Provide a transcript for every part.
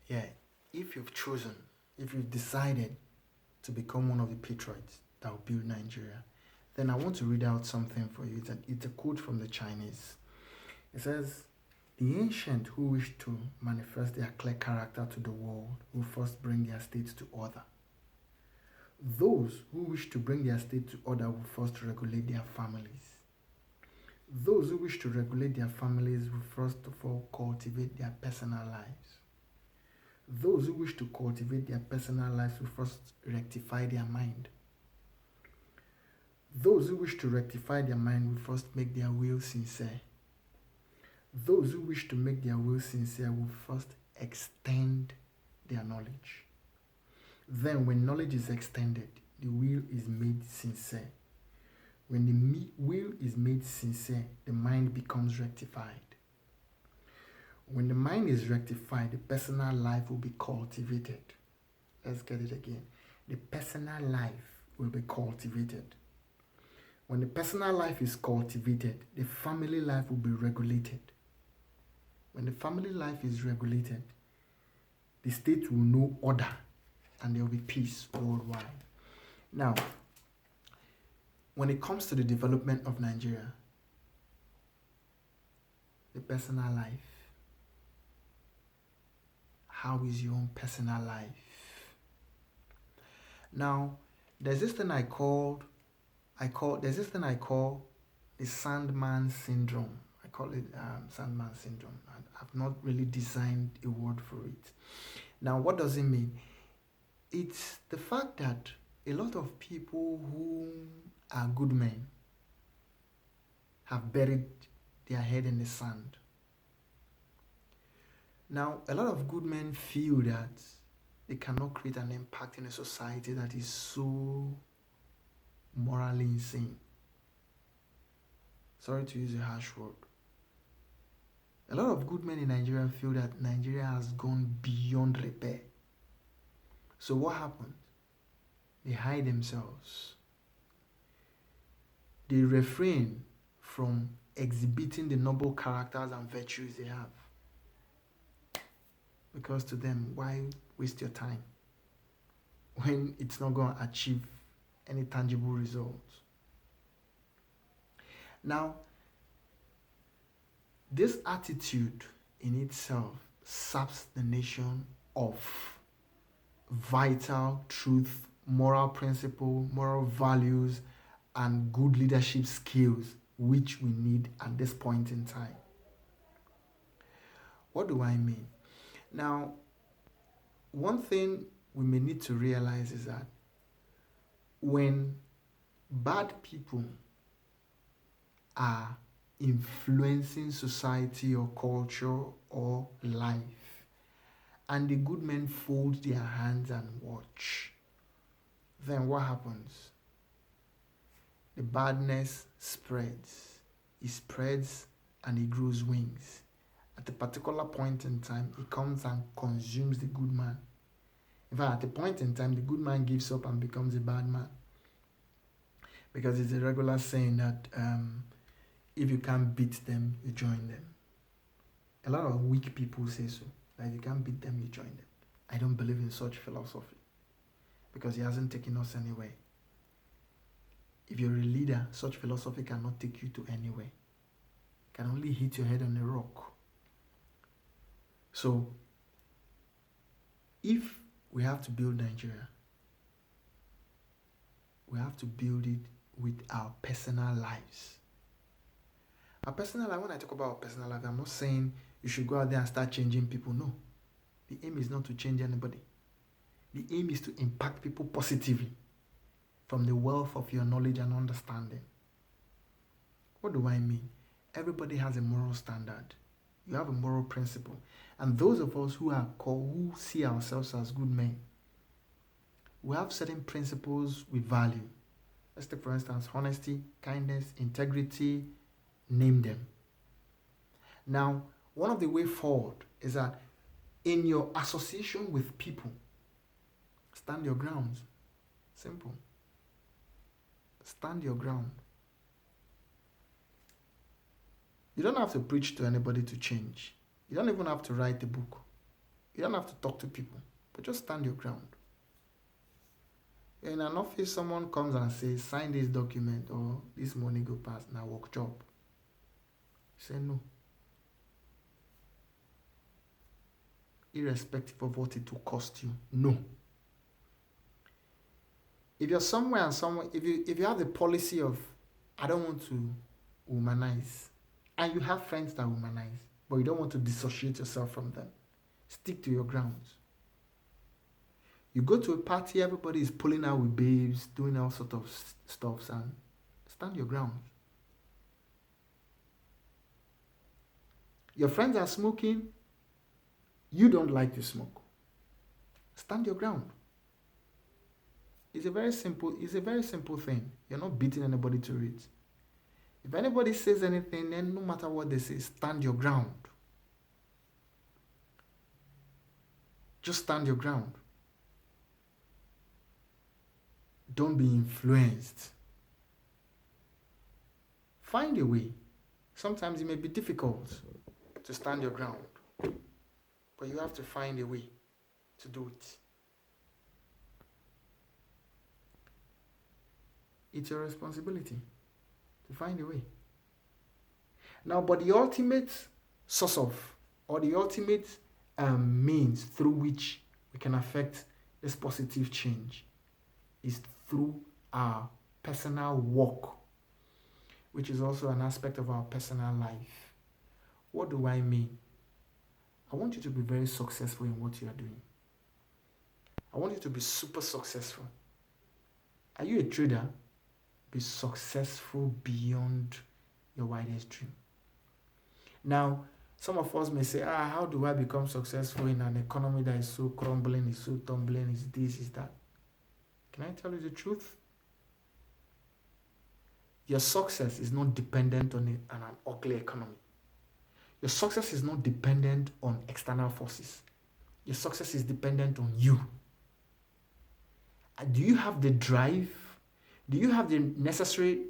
Yeah, if you've chosen, if you've decided to become one of the patriots that will build Nigeria, then I want to read out something for you. It's a quote from the Chinese. It says, the ancient who wish to manifest their clear character to the world will first bring their states to order. Those who wish to bring their state to order will first regulate their families. Those who wish to regulate their families will first of all cultivate their personal lives. Those who wish to cultivate their personal lives will first rectify their mind. Those who wish to rectify their mind will first make their will sincere. Those who wish to make their will sincere will first extend their knowledge. Then, when knowledge is extended, the will is made sincere. When the will is made sincere, the mind becomes rectified. When the mind is rectified, the personal life will be cultivated. Let's get it again. The personal life will be cultivated. When the personal life is cultivated, the family life will be regulated. When the family life is regulated, the state will know order and there will be peace worldwide. Now, when it comes to the development of Nigeria, the personal life, how is your own personal life? Now, there's this thing I call the Sandman syndrome. I call it Sandman syndrome. I've not really designed a word for it. Now, what does it mean? It's the fact that a lot of people who are good men have buried their head in the sand. Now, a lot of good men feel that they cannot create an impact in a society that is so morally insane. Sorry to use a harsh word. A lot of good men in Nigeria feel that Nigeria has gone beyond repair. So what happens? They hide themselves. They refrain from exhibiting the noble characters and virtues they have. Because to them, why waste your time when it's not going to achieve any tangible results? Now, this attitude in itself saps the nation of vital truth, moral principle, moral values, and good leadership skills which we need at this point in time. What do I mean? Now, one thing we may need to realize is that when bad people are influencing society or culture or life, and the good men fold their hands and watch, then what happens? The badness spreads. It spreads and it grows wings. At a particular point in time, it comes and consumes the good man. In fact, at a point in time, the good man gives up and becomes a bad man. Because it's a regular saying that if you can't beat them, you join them. A lot of weak people say so. That if you can't beat them, you join them. I don't believe in such philosophy. Because he hasn't taken us anywhere. If you're a leader, such philosophy cannot take you to anywhere. It can only hit your head on a rock. So, if we have to build Nigeria, we have to build it with our personal lives. Our personal life, when I talk about our personal life, I'm not saying you should go out there and start changing people. No. The aim is not to change anybody. The aim is to impact people positively from the wealth of your knowledge and understanding. What do I mean? Everybody has a moral standard. You have a moral principle. And those of us who see ourselves as good men, we have certain principles we value. Let's take, for instance, honesty, kindness, integrity, name them. Now, one of the way forward is that in your association with people, stand your ground. Simple. Stand your ground. You don't have to preach to anybody to change. You don't even have to write a book. You don't have to talk to people, but just stand your ground. In an office, someone comes and says, sign this document or this money go pass, now work job. Say no. Irrespective of what it will cost you, no. If you're somewhere and someone, if you have the policy of, I don't want to womanize, and you have friends that womanize, but you don't want to dissociate yourself from them, stick to your grounds. You go to a party, everybody is pulling out with babes, doing all sort of stuffs, and stand your ground. Your friends are smoking, you don't like to smoke. Stand your ground. It's a very simple thing. You're not beating anybody to it. If anybody says anything, then no matter what they say, stand your ground. Just stand your ground. Don't be influenced. Find a way. Sometimes it may be difficult to stand your ground, but you have to find a way to do it. It's your responsibility to find a way. Now, but the ultimate source of, or the ultimate means through which we can affect this positive change is through our personal work, which is also an aspect of our personal life. What do I mean? I want you to be very successful in what you are doing. I want you to be super successful. Are you a trader? Be successful beyond your wildest dream. Now, some of us may say, how do I become successful in an economy that is so crumbling, is so tumbling, is this, is that? Can I tell you the truth? Your success is not dependent on an ugly economy. Your success is not dependent on external forces. Your success is dependent on you. Do you have the drive? Do you have the necessary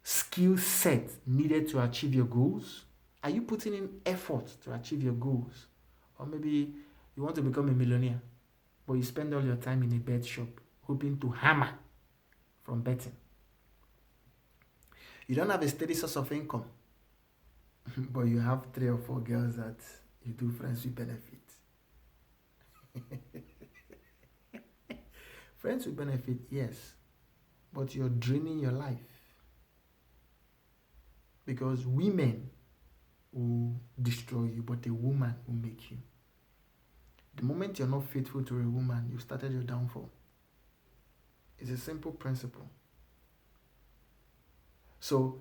skill set needed to achieve your goals? Are you putting in effort to achieve your goals? Or maybe you want to become a millionaire, but you spend all your time in a bet shop hoping to hammer from betting. You don't have a steady source of income, but you have 3 or 4 girls that you do friends with benefit. Friends with benefit, yes, but you're draining your life. Because women will destroy you, but a woman will make you. The moment you're not faithful to a woman, you started your downfall. It's a simple principle. So,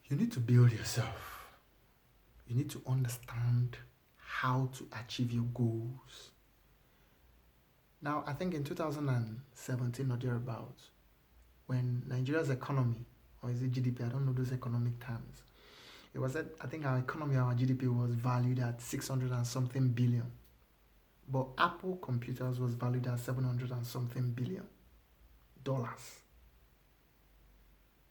you need to build yourself. You need to understand how to achieve your goals. Now, I think in 2017 or thereabouts, when Nigeria's economy, or is it GDP, I don't know those economic terms, it was that I think our economy, our GDP was valued at 600 and something billion. But Apple Computers was valued at 700 and something billion dollars.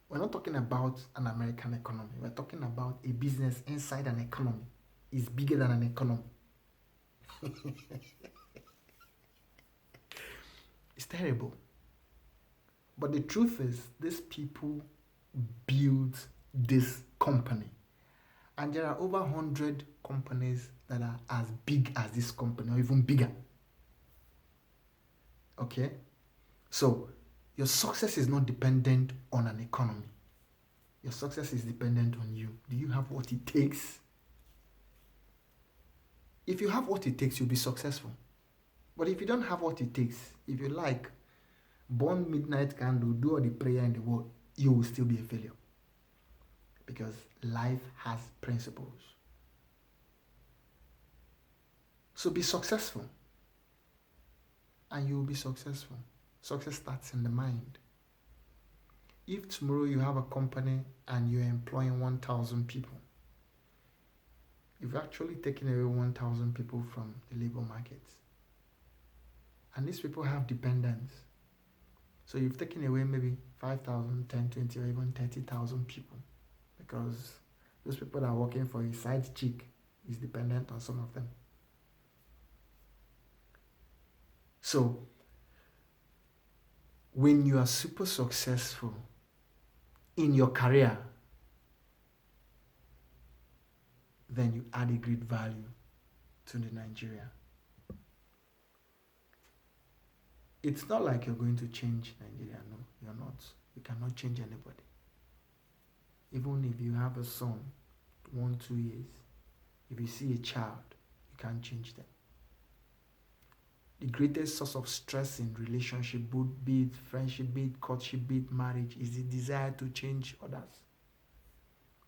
We're not talking about an American economy. We're talking about a business inside an economy. It's bigger than an economy. It's terrible. But the truth is, these people built this company. And there are over 100 companies that are as big as this company, or even bigger. Okay? So, your success is not dependent on an economy. Your success is dependent on you. Do you have what it takes? If you have what it takes, you'll be successful. But if you don't have what it takes, if you like, burn midnight candle, do all the prayer in the world, you will still be a failure. Because life has principles. So be successful. And you will be successful. Success starts in the mind. If tomorrow you have a company and you're employing 1,000 people, you've actually taken away 1,000 people from the labor market. And these people have dependents. So you've taken away maybe 5,000, 10, 20, or even 30,000 people. Because those people that are working for a side chick is dependent on some of them. So when you are super successful in your career, then you add a great value to the Nigeria. It's not like you're going to change Nigeria. No, you're not. You cannot change anybody. Even if you have a son, 1-2 years, if you see a child, you can't change them. The greatest source of stress in relationship, be it friendship, be it courtship, be it marriage, is the desire to change others.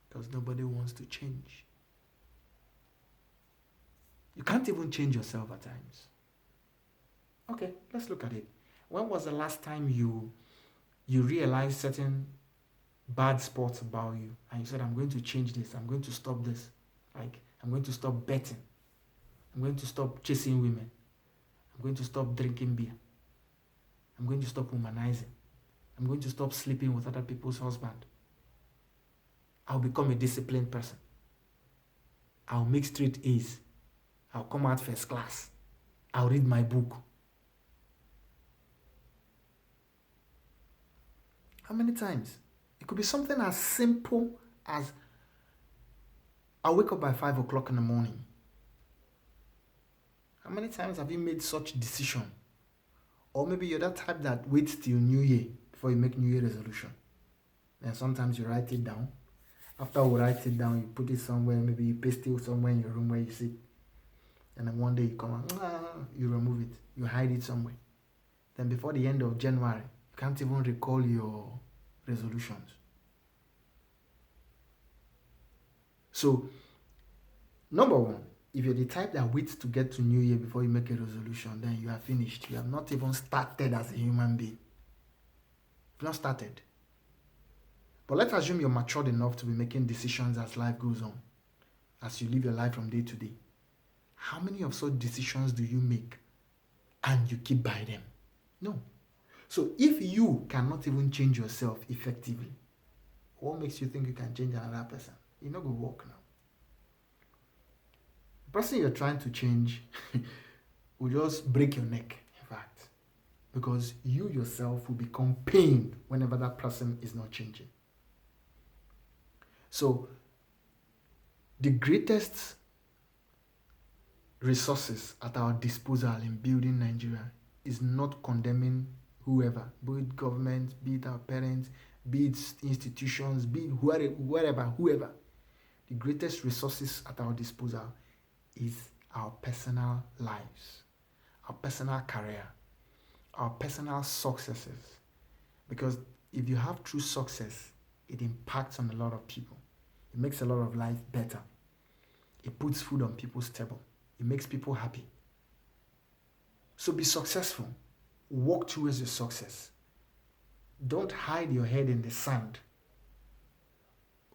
Because nobody wants to change. You can't even change yourself at times. Okay, let's look at it. When was the last time you realized certain bad spots about you and you said, I'm going to change this, I'm going to stop this. Like, I'm going to stop betting. I'm going to stop chasing women. I'm going to stop drinking beer. I'm going to stop womanizing. I'm going to stop sleeping with other people's husband. I'll become a disciplined person. I'll make straight A's. I'll come out first class. I'll read my book. How many times? It could be something as simple as I'll wake up by 5 o'clock in the morning. How many times have you made such decision? Or maybe you're that type that waits till New Year before you make New Year resolution. Then sometimes you write it down. After you write it down, you put it somewhere, maybe you paste it somewhere in your room where you sit. And then one day you come out, you remove it, you hide it somewhere. Then before the end of January, you can't even recall your resolutions. So, number one, if you're the type that waits to get to New Year before you make a resolution, then you are finished. You have not even started as a human being. You've not started. But let's assume you're matured enough to be making decisions as life goes on, as you live your life from day to day. How many of such decisions do you make and you keep by them? No. So if you cannot even change yourself effectively, what makes you think you can change another person? You're not going to work now. The person you're trying to change will just break your neck, in fact, because you yourself will become pained whenever that person is not changing. So the greatest resources at our disposal in building Nigeria is not condemning whoever, be it government, be it our parents, be it institutions, be it whoever. The greatest resources at our disposal is our personal lives, our personal career, our personal successes. Because if you have true success, it impacts on a lot of people. It makes a lot of life better. It puts food on people's table. It makes people happy. So be successful. Walk towards your success. Don't hide your head in the sand,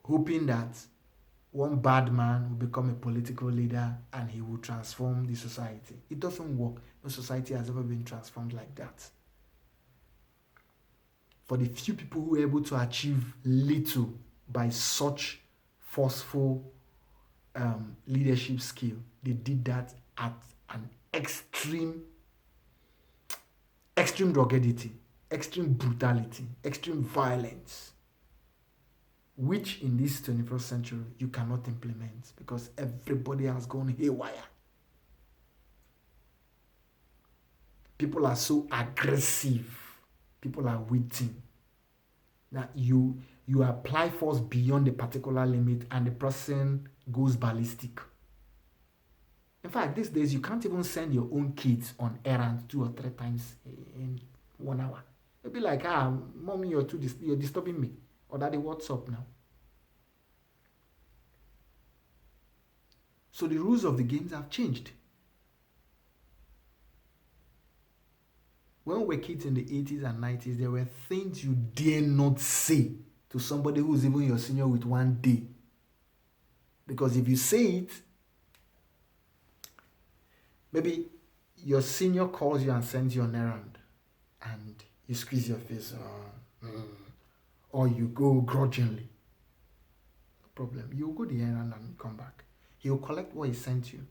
hoping that one bad man will become a political leader and he will transform the society. It doesn't work. No society has ever been transformed like that. For the few people who are able to achieve little by such forceful leadership skill, they did that at an extreme ruggedity, extreme brutality, extreme violence, which in this 21st century you cannot implement because everybody has gone haywire. People are so aggressive. People are waiting that you apply force beyond a particular limit and the person goes ballistic. In fact, these days you can't even send your own kids on errands 2 or 3 times in 1 hour. You'll be like, mommy, you're disturbing me. Or daddy, what's up now? So the rules of the games have changed. When we were kids in the 80s and 90s, there were things you dare not say to somebody who's even your senior with 1 day. Because if you say it, maybe your senior calls you and sends you an errand and you squeeze your face or you go grudgingly. No problem. You'll go the errand and come back. He'll collect what he sent you.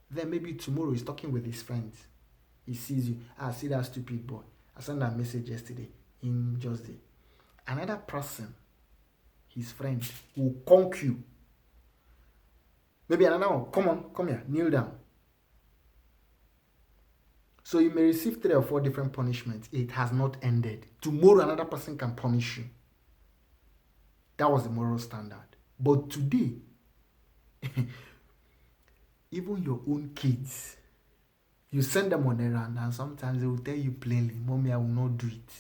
Then maybe tomorrow he's talking with his friends. He sees you. I see that stupid boy. I sent that message yesterday. In just the another person, his friend, will conk you. Maybe another one, come on, come here, kneel down. So you may receive 3 or 4 different punishments. It has not ended. Tomorrow another person can punish you. That was the moral standard. But today, even your own kids, you send them on errand and sometimes they will tell you plainly, Mommy, I will not do it.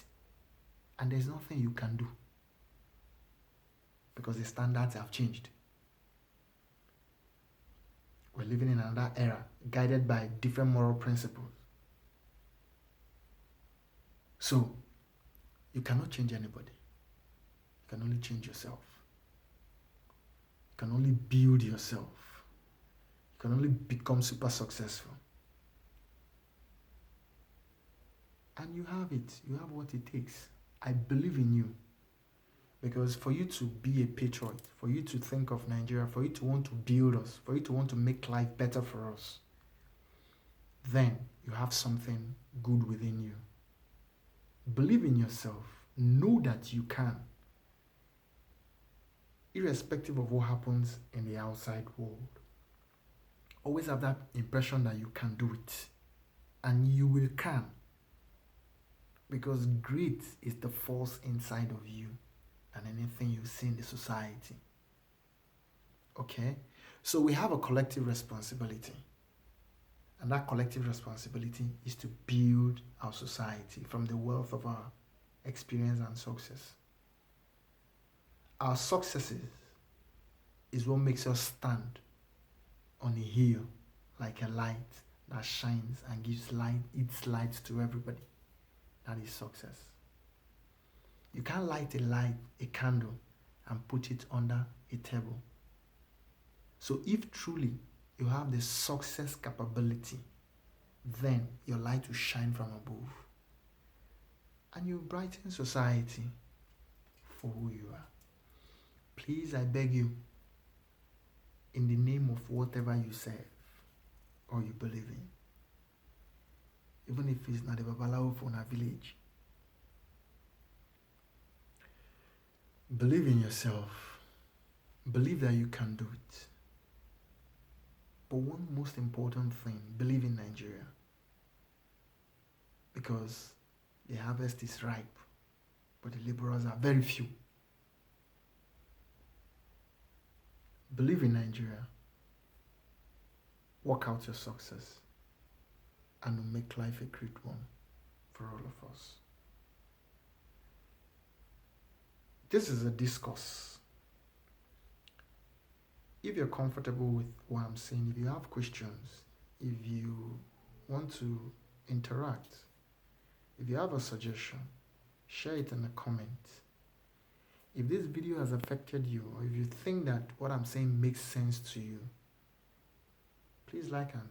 And there's nothing you can do. Because the standards have changed. We're living in another era, guided by different moral principles. So, you cannot change anybody. You can only change yourself. You can only build yourself. You can only become super successful. And you have it. You have what it takes. I believe in you. Because for you to be a patriot, for you to think of Nigeria, for you to want to build us, for you to want to make life better for us, then you have something good within you. Believe in yourself. Know that you can. Irrespective of what happens in the outside world. Always have that impression that you can do it. And you will can. Because great is the force inside of you and anything you see in the society. Okay? So we have a collective responsibility. And that collective responsibility is to build our society from the wealth of our experience and success. Our successes is what makes us stand on a hill like a light that shines and gives light, its light to everybody. That is success. You can't light a candle and put it under a table. So if truly you have the success capability, then your light will shine from above. And you brighten society for who you are. Please, I beg you, in the name of whatever you serve or you believe in, even if it's not a Babalawo from a village, believe in yourself. Believe that you can do it. But one most important thing, believe in Nigeria. Because the harvest is ripe, but the laborers are very few. Believe in Nigeria. Work out your success. And make life a great one for all of us. This is a discourse. If you're comfortable with what I'm saying, if you have questions, if you want to interact, if you have a suggestion, share it in the comments. If this video has affected you, or if you think that what I'm saying makes sense to you, please like and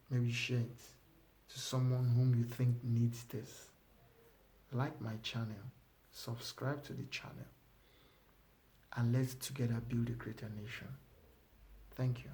maybe share it to someone whom you think needs this. Like my channel, subscribe to the channel, and let's together build a greater nation. Thank you.